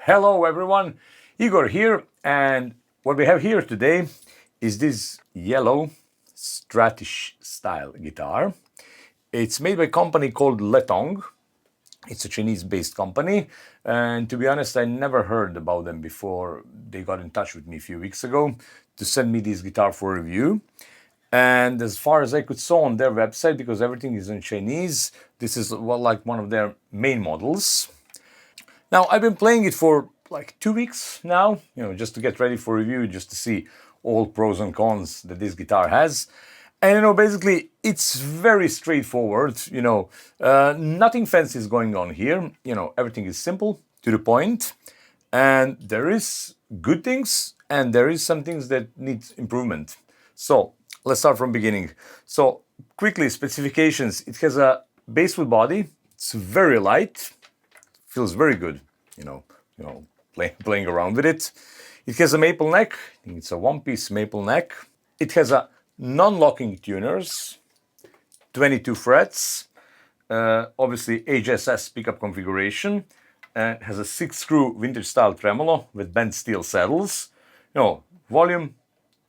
Hello everyone, Igor here, and what we have here today is this yellow Stratish style guitar. It's made by a company called Letong. It's a Chinese-based company, and to be honest, I never heard about them before they got in touch with me a few weeks ago to send me this guitar for review. And as far as I could saw on their website, because everything is in Chinese, this is like one of their main models. Now, I've been playing it for like 2 weeks now, just to get ready for review, just to see all pros and cons that this guitar has. And, basically, it's very straightforward, nothing fancy is going on here. Everything is simple, to the point. And there is good things, and there is some things that need improvement. So, let's start from beginning. So, quickly, specifications. It has a basswood body. It's very light. Feels very good, playing around with it. It has a maple neck. I think it's a one-piece maple neck. It has a non-locking tuners, 22 frets, obviously HSS pickup configuration. It has a 6-screw vintage-style tremolo with bent steel saddles. Volume,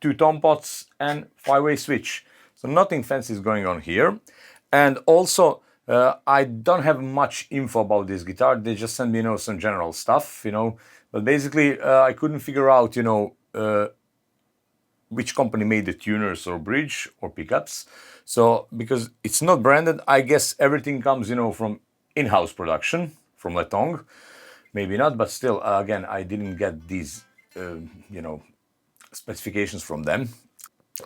2 tom pots, and 5-way switch. So nothing fancy is going on here. And also, I don't have much info about this guitar. They just sent me, some general stuff, But basically, I couldn't figure out, which company made the tuners or bridge or pickups. So, because it's not branded, I guess everything comes, from in-house production, from Letong. Maybe not, but still, again, I didn't get these, specifications from them.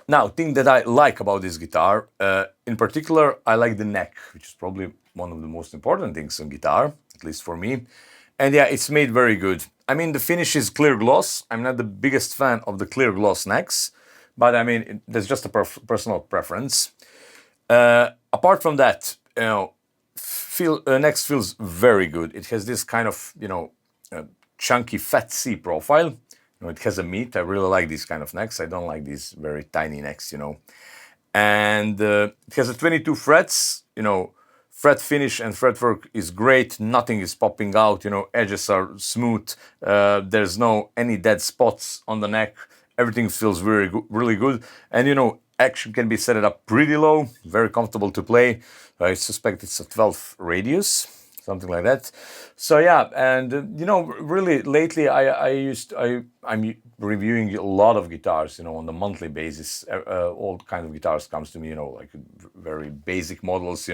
Now, thing that I like about this guitar, in particular, I like the neck, which is probably one of the most important things on guitar, at least for me. And yeah, it's made very good. I mean, the finish is clear gloss. I'm not the biggest fan of the clear gloss necks, but I mean, that's just a personal preference. Apart from that, next feels very good. It has this kind of, chunky fat C profile. It has a meat. I really like these kind of necks. I don't like these very tiny necks, And it has a 22 frets, fret finish and fretwork is great. Nothing is popping out, edges are smooth. There's no any dead spots on the neck. Everything feels really good. And, action can be set up pretty low, very comfortable to play. I suspect it's a 12 radius. Something like that. So yeah, and really lately I'm reviewing a lot of guitars, on the monthly basis. All kinds of guitars comes to me, like very basic models,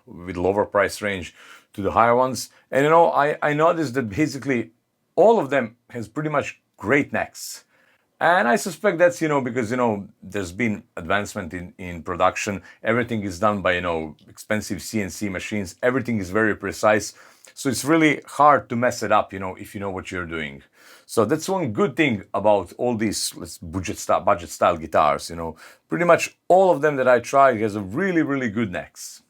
with lower price range to the higher ones. And I noticed that basically all of them has pretty much great necks. And I suspect that's, because, there's been advancement in production. Everything is done by, expensive CNC machines. Everything is very precise. So it's really hard to mess it up, if you know what you're doing. So that's one good thing about all these budget style guitars, Pretty much all of them that I tried has a really, really good necks.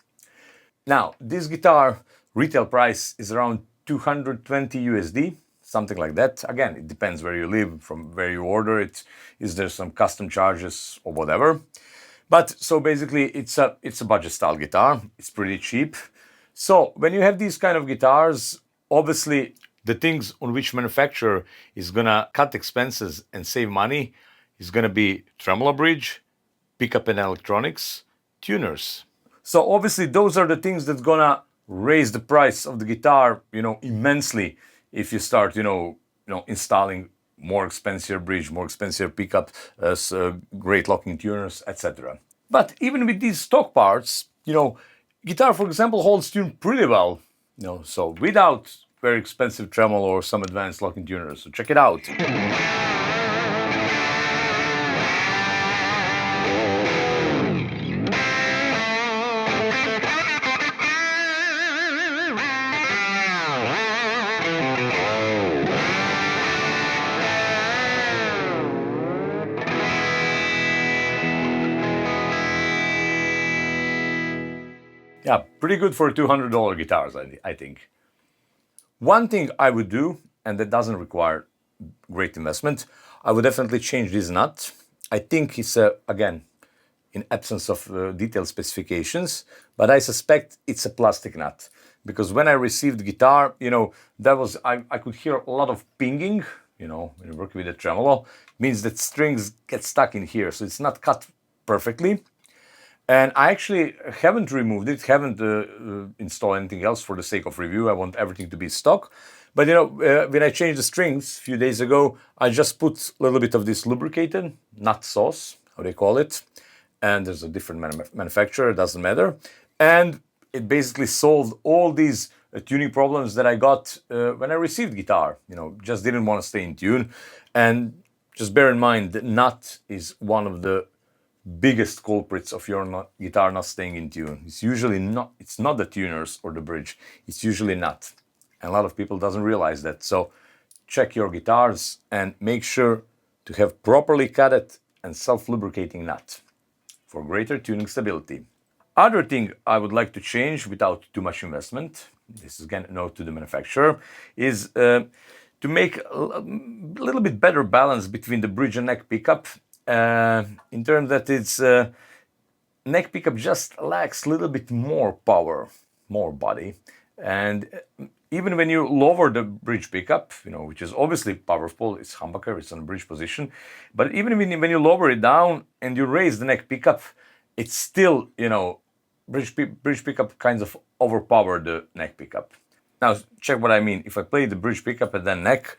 Now, this guitar retail price is around 220 USD. Something like that. Again, it depends where you live, from where you order it. Is there some custom charges or whatever? But so basically, it's a budget style guitar. It's pretty cheap. So when you have these kind of guitars, obviously the things on which manufacturer is gonna cut expenses and save money is gonna be tremolo bridge, pickup and electronics, tuners. So obviously those are the things that's gonna raise the price of the guitar, immensely. If you start, installing more expensive bridge, more expensive pickup, great locking tuners, etc. But even with these stock parts, guitar, for example, holds tune pretty well. So without very expensive tremolo or some advanced locking tuners. So check it out. Yeah, pretty good for $200 guitars, I think. One thing I would do, and that doesn't require great investment, I would definitely change this nut. I think it's, again, in absence of detailed specifications, but I suspect it's a plastic nut. because when I received the guitar, that was, I could hear a lot of pinging, when you're working with a tremolo, means that strings get stuck in here, so it's not cut perfectly. And I actually haven't removed it, haven't installed anything else for the sake of review. I want everything to be stock. But when I changed the strings a few days ago, I just put a little bit of this lubricated nut sauce, how they call it. And there's a different manufacturer, it doesn't matter. And it basically solved all these tuning problems that I got when I received guitar. Just didn't want to stay in tune. And just bear in mind that nut is one of the biggest culprits of your guitar not staying in tune. It's not the tuners or the bridge, it's usually not. And a lot of people doesn't realize that. So check your guitars and make sure to have properly cutted and self-lubricating nut for greater tuning stability. Other thing I would like to change without too much investment, this is again a note to the manufacturer, is to make a little bit better balance between the bridge and neck pickup, in terms that its neck pickup just lacks a little bit more power, more body. And even when you lower the bridge pickup, which is obviously powerful, it's humbucker, it's on a bridge position, but even when you lower it down and you raise the neck pickup, it's still, bridge pickup kind of overpower the neck pickup. Now check what I mean. If I play the bridge pickup and then neck,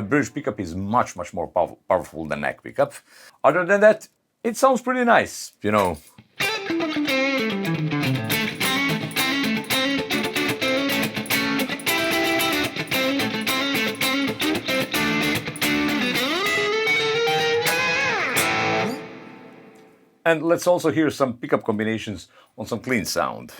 bridge pickup is much more powerful than neck pickup. Other than that, it sounds pretty nice, And let's also hear some pickup combinations on some clean sound.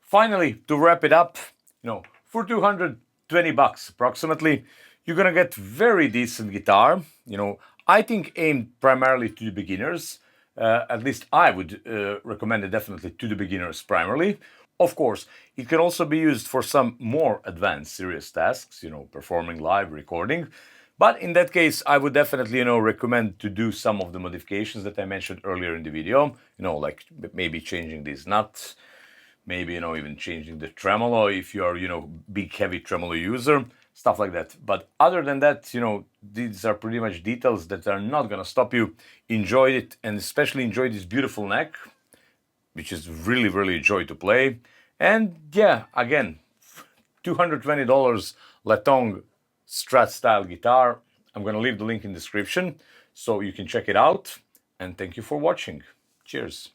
Finally, to wrap it up, for $220 approximately, you're gonna get very decent guitar. I think aimed primarily to the beginners. At least I would recommend it definitely to the beginners primarily. Of course, it can also be used for some more advanced serious tasks, performing live, recording. But in that case, I would definitely, recommend to do some of the modifications that I mentioned earlier in the video, like maybe changing these nuts, maybe, even changing the tremolo if you are, big heavy tremolo user, stuff like that. But other than that, these are pretty much details that are not gonna stop you. Enjoy it, and especially enjoy this beautiful neck, which is really a joy to play. And yeah, again, $220 Letong Strat style guitar. I'm gonna leave the link in the description so you can check it out. And thank you for watching. Cheers.